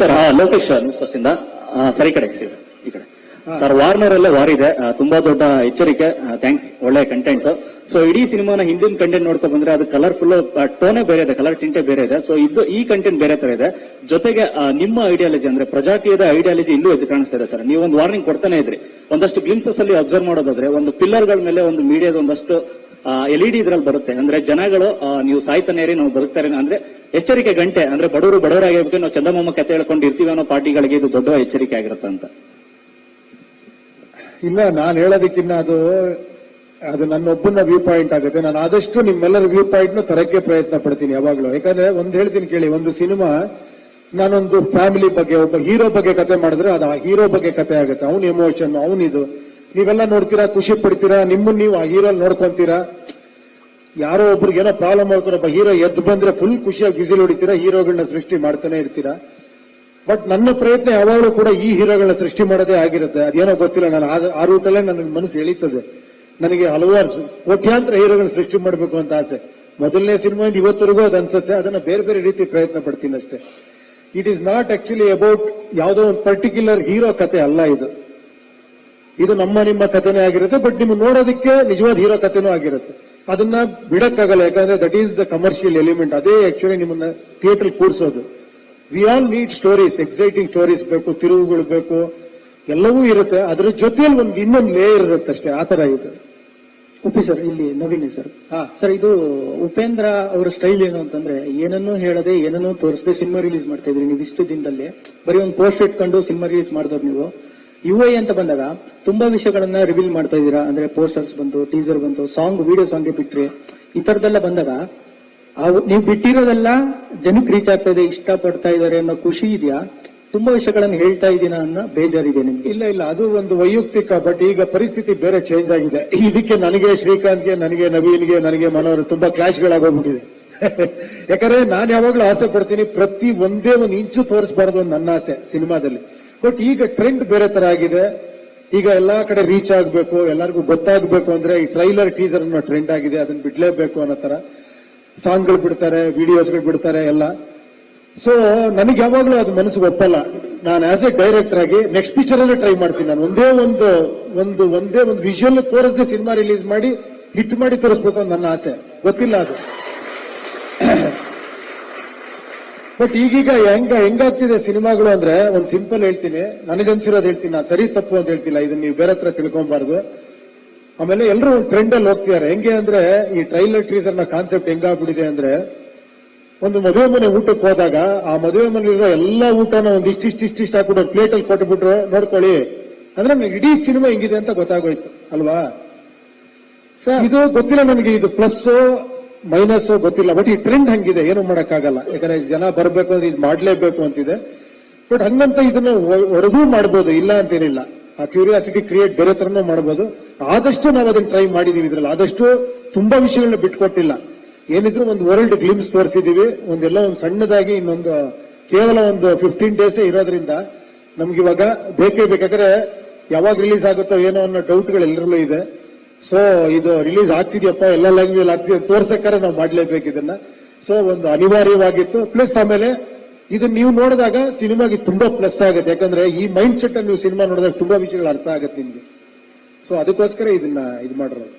Sir Lokesh news ಇಂದ sir ಈ ಕಡೆ ಈ ಕಡೆ ಸರ್ ವಾರ್ನರ್ ಅಲ್ಲೇ ವಾರ್ ಇದೆ, ತುಂಬಾ ದೊಡ್ಡ ಎಚ್ಚರಿಕೆ. ಥ್ಯಾಂಕ್ಸ್, ಒಳ್ಳೆ ಕಂಟೆಂಟ್. ಸೊ ಇಡೀ ಸಿನಿಮಾನ ಹಿಂದಿನ ಕಂಟೆಂಟ್ ನೋಡ್ಕೊ ಬಂದ್ರೆ ಅದು ಕಲರ್ಫುಲ್ ಟೋನೇ ಬೇರೆ ಇದೆ, ಕಲರ್ ಟಿಂಟೇ ಬೇರೆ ಇದೆ. ಸೊ ಇದು ಈ ಕಂಟೆಂಟ್ ಬೇರೆ ತರ ಇದೆ. ಜೊತೆಗೆ ನಿಮ್ಮ ಐಡಿಯಾಲಜಿ ಅಂದ್ರೆ ಪ್ರಜಾಕೀಯದ ಐಡಿಯಾಲಜಿ ಇಲ್ಲೂ ಎದ್ದು ಕಾಣಿಸ್ತಾ ಇದೆ ಸರ್. ನೀವು ಒಂದು ವಾರ್ನಿಂಗ್ ಕೊಡ್ತಾನೆ ಇದ್ರಿ. ಒಂದಷ್ಟು ಗ್ಲಿಮ್ಸಸ್ ಅಲ್ಲಿ ಅಬ್ಸರ್ವ್ ಮಾಡೋದಾದ್ರೆ ಒಂದು ಪಿಲ್ಲರ್ ಗಳ ಮೇಲೆ ಒಂದು ಮೀಡಿಯಾದ ಒಂದಷ್ಟು LED ಇದ್ರಲ್ಲಿ ಬರುತ್ತೆ. ಅಂದ್ರೆ ಜನಗಳು ನೀವು ಸಾಯ್ತಾನೆ ಇರಿ, ನಾವು ಬದುಕ್ತಾರೆ ಅಂದ್ರೆ ಎಚ್ಚರಿಕೆ ಗಂಟೆ. ಅಂದ್ರೆ ಬಡವರಾಗಿರ್ಬೇಕು, ನಾವು ಚಂದಮಾಮ ಕತೆ ಹೇಳ್ಕೊಂಡು ಇರ್ತೀವಿ ಅನ್ನೋ ಪಾರ್ಟಿಗಳಿಗೆ ಇದು ದೊಡ್ಡ ಎಚ್ಚರಿಕೆ ಆಗಿರುತ್ತೆ ಅಂತ. ಇಲ್ಲ, ನಾನು ಹೇಳೋದಕ್ಕಿನ್ನ ಅದು ನನ್ನೊಬ್ಬನ ವ್ಯೂ ಪಾಯಿಂಟ್ ಆಗುತ್ತೆ. ನಾನು ಆದಷ್ಟು ನಿಮ್ಮೆಲ್ಲರ ವ್ಯೂ ಪಾಯಿಂಟ್ ನ ತರಕ್ಕೆ ಪ್ರಯತ್ನ ಪಡ್ತೀನಿ ಯಾವಾಗ್ಲೂ. ಯಾಕಂದ್ರೆ ಒಂದು ಹೇಳ್ತೀನಿ ಕೇಳಿ, ಒಂದು ಸಿನಿಮಾ ನಾನೊಂದು ಫ್ಯಾಮಿಲಿ ಬಗ್ಗೆ, ಒಬ್ಬ ಹೀರೋ ಬಗ್ಗೆ ಕತೆ ಮಾಡಿದ್ರೆ ಅದು ಆ ಹೀರೋ ಬಗ್ಗೆ ಕತೆ ಆಗುತ್ತೆ. ಅವನ ಎಮೋಷನ್, ಅವನಿದು ನೀವೆಲ್ಲ ನೋಡ್ತೀರಾ, ಖುಷಿ ಪಡ್ತೀರಾ, ನಿಮ್ಮನ್ನ ನೀವು ಆ ಹೀರೋ ನೋಡ್ಕೊಂತೀರಾ. ಯಾರೋ ಒಬ್ರಿಗೆ ಏನೋ ಪ್ರಾಬ್ಲಮ್ ಆಗ್ತಾರೆ, ಒಬ್ಬ ಹೀರೋ ಎದ್ದು ಬಂದ್ರೆ ಫುಲ್ ಖುಷಿಯಾಗಿ ಬಿಸಿಲು ಹೊಡಿತೀರಾ, ಹೀರೋಗಳನ್ನ ಸೃಷ್ಟಿ ಮಾಡ್ತಾನೆ ಇರ್ತೀರಾ. ಬಟ್ ನನ್ನ ಪ್ರಯತ್ನ ಯಾವಾಗಲೂ ಕೂಡ ಈ ಹೀರೋಗಳನ್ನ ಸೃಷ್ಟಿ ಮಾಡೋದೇ ಆಗಿರುತ್ತೆ. ಅದೇನೋ ಗೊತ್ತಿಲ್ಲ, ನಾನು ಆ ರೂಟಲ್ಲೇ ನನ್ನ ಮನಸ್ಸು ಎಳೀತದೆ. ನನಗೆ ಹಲವಾರು ಕೋಟ್ಯಾಂತರ ಹೀರೋಗಳನ್ನ ಸೃಷ್ಟಿ ಮಾಡಬೇಕು ಅಂತ ಆಸೆ. ಮೊದಲನೇ ಸಿನಿಮಾದಿಂದ ಇವತ್ತರೆಗೂ ಅದು ಅನ್ಸುತ್ತೆ. ಅದನ್ನ ಬೇರೆ ಬೇರೆ ರೀತಿ ಪ್ರಯತ್ನ ಪಡ್ತೀನಿ ಅಷ್ಟೇ. It is not actually about ಯಾವುದೋ ಒಂದು ಪರ್ಟಿಕ್ಯುಲರ್ ಹೀರೋ ಕತೆ ಅಲ್ಲ ಇದು ನಿಮ್ಮ ಕಥೆನೇ ಆಗಿರುತ್ತೆ. ಬಟ್ ನಿಮ್ಗೆ ನೋಡೋದಕ್ಕೆ ನಿಜವಾದ ಹೀರೋ ಕಥೆನೂ ಆಗಿರುತ್ತೆ. ಅದನ್ನ ಬಿಡಕ್ಕಾಗಲ್ಲ, ಯಾಕಂದ್ರೆ that is the commercial element. ಅದೇ ಆಕ್ಚುಲಿ ನಿಮ್ಮನ್ನ ಥಿಯೇಟರ್ ಕೂರಿಸೋದು. We all need stories, exciting stories ಬೇಕು, ತಿರುವುಗಳು ಬೇಕು, ಎಲ್ಲವೂ ಇರುತ್ತೆ. ಅದರ ಜೊತೆಯಲ್ಲಿ ಇನ್ನೊಂದು ಲೇಯರ್ ಇರುತ್ತೆ ಅಷ್ಟೇ. ಆ ತರ ಇದೆ. ಉಪ್ಪಿ ಸರ್, ಇಲ್ಲಿ ನವೀನ್ ಸರ್. ಸರ್, ಇದು ಉಪೇಂದ್ರ ಅವರ ಸ್ಟೈಲ್ ಏನು ಅಂತಂದ್ರೆ, ಏನನ್ನೂ ಹೇಳದೆ ಏನನ್ನೂ ತೋರಿಸದೆ ಸಿನಿಮಾ ರಿಲೀಸ್ ಮಾಡ್ತಾ ಇದ್ರಿ ನೀವು. ಇಷ್ಟು ದಿನದಲ್ಲಿ ಬರೀ ಒಂದು ಪೋಸ್ಟ್ ಇಟ್ಕೊಂಡು ಸಿನಿಮಾ ರಿಲೀಸ್ ಮಾಡಿದವ್ರು ನೀವು. UA ಅಂತ ಬಂದಾಗ ತುಂಬಾ ವಿಷಯಗಳನ್ನ ರಿವೀಲ್ ಮಾಡ್ತಾ ಇದ್ದೀರಾ. ಅಂದ್ರೆ ಪೋಸ್ಟರ್ಸ್ ಬಂತು, ಟೀಸರ್ ಬಂತು, ವಿಡಿಯೋ ಸಾಂಗ್ಗೆ ಬಿಟ್ರಿ, ಈ ತರದೆಲ್ಲ ಬಂದಾಗ ನೀವು ಬಿಟ್ಟಿರೋದೆಲ್ಲ ಜನಕ್ಕೆ ರೀಚ್ ಆಗ್ತಾ ಇದೆ, ಇಷ್ಟ ಪಡ್ತಾ ಇದಾರೆ ಅನ್ನೋ ಖುಷಿ ಇದೆಯಾ? ತುಂಬಾ ವಿಷಯಗಳನ್ನ ಹೇಳ್ತಾ ಇದ್ದೀನ ಅನ್ನೋ ಬೇಜಾರಿದೆ ನಿಮ್ಗೆ? ಇಲ್ಲ, ಅದು ಒಂದು ವೈಯಕ್ತಿಕ. ಬಟ್ ಈಗ ಪರಿಸ್ಥಿತಿ ಬೇರೆ ಚೇಂಜ್ ಆಗಿದೆ. ಇದಕ್ಕೆ ನನಗೆ ಶ್ರೀಕಾಂತ್ಗೆ, ನನಗೆ ನವೀನ್ಗೆ, ನನಗೆ ಮನೋಹರ್ ತುಂಬಾ ಕ್ಲಾಶ್ಗಳಾಗೋಗ್ಬಿಟ್ಟಿದೆ. ಯಾಕಂದ್ರೆ ನಾನು ಯಾವಾಗ್ಲೂ ಆಸೆ ಪಡ್ತೀನಿ, ಪ್ರತಿ ಒಂದೇ ಒಂದು ಇಂಚು ತೋರಿಸಬಾರ್ದು ಅಂತ ನನ್ನ ಆಸೆ ಸಿನಿಮಾದಲ್ಲಿ. ಬಟ್ ಈಗ ಟ್ರೆಂಡ್ ಬೇರೆ ತರ ಆಗಿದೆ. ಈಗ ಎಲ್ಲಾ ಕಡೆ ರೀಚ್ ಆಗ್ಬೇಕು, ಎಲ್ಲರಿಗೂ ಗೊತ್ತಾಗ್ಬೇಕು ಅಂದ್ರೆ ಈ ಟ್ರೈಲರ್ ಟೀಸರ್ ಅನ್ನೋ ಟ್ರೆಂಡ್ ಆಗಿದೆ. ಅದನ್ನ ಬಿಡ್ಲೇಬೇಕು ಅನ್ನೋ ತರ ಸಾಂಗ್ಗಳು ಬಿಡ್ತಾರೆ, ವಿಡಿಯೋಸ್ಗಳು ಬಿಡ್ತಾರೆ ಎಲ್ಲ. ಸೊ ನನಗೆ ಯಾವಾಗ್ಲೂ ಅದು ಮನಸ್ಸಿಗೆ ಒಪ್ಪಲ್ಲ. ನಾನು ಆಸ್ ಎ ಡೈರೆಕ್ಟರ್ ಆಗಿ ನೆಕ್ಸ್ಟ್ ಪಿಕ್ಚರ್ ಅಲ್ಲೇ ಟ್ರೈ ಮಾಡ್ತೀನಿ. ನಾನು ಒಂದೇ ಒಂದು ವಿಜುವಲ್ ತೋರಿಸದೆ ಸಿನಿಮಾ ರಿಲೀಸ್ ಮಾಡಿ ಹಿಟ್ ಮಾಡಿ ತೋರಿಸ್ಬೇಕು ಅಂತ ನನ್ನ ಆಸೆ. ಗೊತ್ತಿಲ್ಲ ಅದು. ಬಟ್ ಈಗೀಗ ಹೆಂಗಾಗ್ತಿದೆ ಸಿನಿಮಾಗಳು ಅಂದ್ರೆ, ಒಂದು ಸಿಂಪಲ್ ಹೇಳ್ತೀನಿ, ನನಗನ್ಸಿರೋದು ಹೇಳ್ತೀನಿ. ನಾನು ಸರಿ ತಪ್ಪು ಅಂತ ಹೇಳ್ತಿಲ್ಲ, ಇದನ್ನ ನೀವು ಬೇರೆ ಹತ್ರ ತಿಳ್ಕೊಬಾರ್ದು. ಆಮೇಲೆ ಎಲ್ಲರೂ ಒಂದು ಟ್ರೆಂಡ್ ಅಲ್ಲಿ ಹೋಗ್ತಿದ್ದಾರೆ. ಹೆಂಗೆ ಅಂದ್ರೆ, ಈ ಟ್ರೈಲರ್ ಟೀಸರ್ ನ ಕಾನ್ಸೆಪ್ಟ್ ಹೆಂಗಾಗ್ಬಿಟ್ಟಿದೆ ಅಂದ್ರೆ, ಒಂದು ಮದುವೆ ಮನೆ ಊಟಕ್ಕೆ ಹೋದಾಗ ಆ ಮದುವೆ ಮನೆಯಲ್ಲಿರೋ ಎಲ್ಲಾ ಊಟನ ಒಂದು ಇಷ್ಟಿಷ್ಟು ಹಾಕ್ಬಿಟ್ಟು ಪ್ಲೇಟ್ ಅಲ್ಲಿ ಕೊಟ್ಬಿಟ್ರು, ನೋಡ್ಕೊಳ್ಳಿ ಅಂದ್ರೆ ಇಡೀ ಸಿನಿಮಾ ಹೆಂಗಿದೆ ಅಂತ ಗೊತ್ತಾಗೋಯ್ತು ಅಲ್ವಾ? ಇದು ಗೊತ್ತಿಲ್ಲ ನನಗೆ, ಇದು ಪ್ಲಸ್ ಮೈನಸ್ ಗೊತ್ತಿಲ್ಲ. ಬಟ್ ಈ ಟ್ರೆಂಡ್ ಹಂಗಿದೆ, ಏನು ಮಾಡಕ್ಕಾಗಲ್ಲ. ಯಾಕಂದ್ರೆ ಜನ ಬರ್ಬೇಕು ಅಂದ್ರೆ ಇದು ಮಾಡ್ಲೇಬೇಕು ಅಂತಿದೆ. ಬಟ್ ಹಂಗಂತ ಇದನ್ನ ಹೊಡೆದೂ ಮಾಡ್ಬೋದು, ಇಲ್ಲ ಅಂತೇನಿಲ್ಲ. ಆ ಕ್ಯೂರಿಯಾಸಿಟಿ ಕ್ರಿಯೇಟ್ ಬೇರೆ ತರನೂ ಮಾಡ್ಬೋದು. ಆದಷ್ಟು ನಾವು ಅದನ್ನ ಟ್ರೈ ಮಾಡಿದೀವಿ. ಇದ್ರಲ್ಲಿ ಆದಷ್ಟು ತುಂಬಾ ವಿಷಯಗಳನ್ನ ಬಿಟ್ಕೊಟ್ಟಿಲ್ಲ. ಏನಿದ್ರು ಒಂದು ವರ್ಲ್ಡ್ ಗ್ಲಿಮ್ಸ್ ತೋರಿಸಿದೀವಿ. ಒಂದೆಲ್ಲ ಒಂದು ಸಣ್ಣದಾಗಿ ಇನ್ನೊಂದು ಕೇವಲ ಒಂದು 15 ಡೇಸ್ ಇರೋದ್ರಿಂದ ನಮ್ಗಿವಾಗ ಬೇಕೇ ಬೇಕಾದ್ರೆ ಯಾವಾಗ ರಿಲೀಸ್ ಆಗುತ್ತೋ ಏನೋ ಅನ್ನೋ ಡೌಟ್ಗಳು ಎಲ್ಲರಲ್ಲೂ ಇದೆ. ಸೊ ಇದು ರಿಲೀಸ್ ಆಗ್ತಿದ್ಯಪ್ಪ, ಎಲ್ಲ ಲ್ಯಾಂಗ್ವೇಜ್ ಆಗ್ತಿದೆ ತೋರ್ಸಕ್ಕಾರೆ ನಾವು ಮಾಡ್ಲೇಬೇಕು ಇದನ್ನ. ಸೊ ಒಂದು ಅನಿವಾರ್ಯವಾಗಿತ್ತು. ಪ್ಲಸ್ ಆಮೇಲೆ ಇದನ್ನ ನೀವು ನೋಡಿದಾಗ ಸಿನಿಮಾಗೆ ತುಂಬಾ ಪ್ಲಸ್ ಆಗುತ್ತೆ. ಯಾಕಂದ್ರೆ ಈ ಮೈಂಡ್ ಸೆಟ್ ನೀವು ಸಿನಿಮಾ ನೋಡಿದಾಗ ತುಂಬಾ ವಿಷಯಗಳು ಅರ್ಥ ಆಗುತ್ತೆ ನಿಮ್ಗೆ. ಸೊ ಅದಕ್ಕೋಸ್ಕರ ಇದನ್ನ ಇದು ಮಾಡಿರೋದು.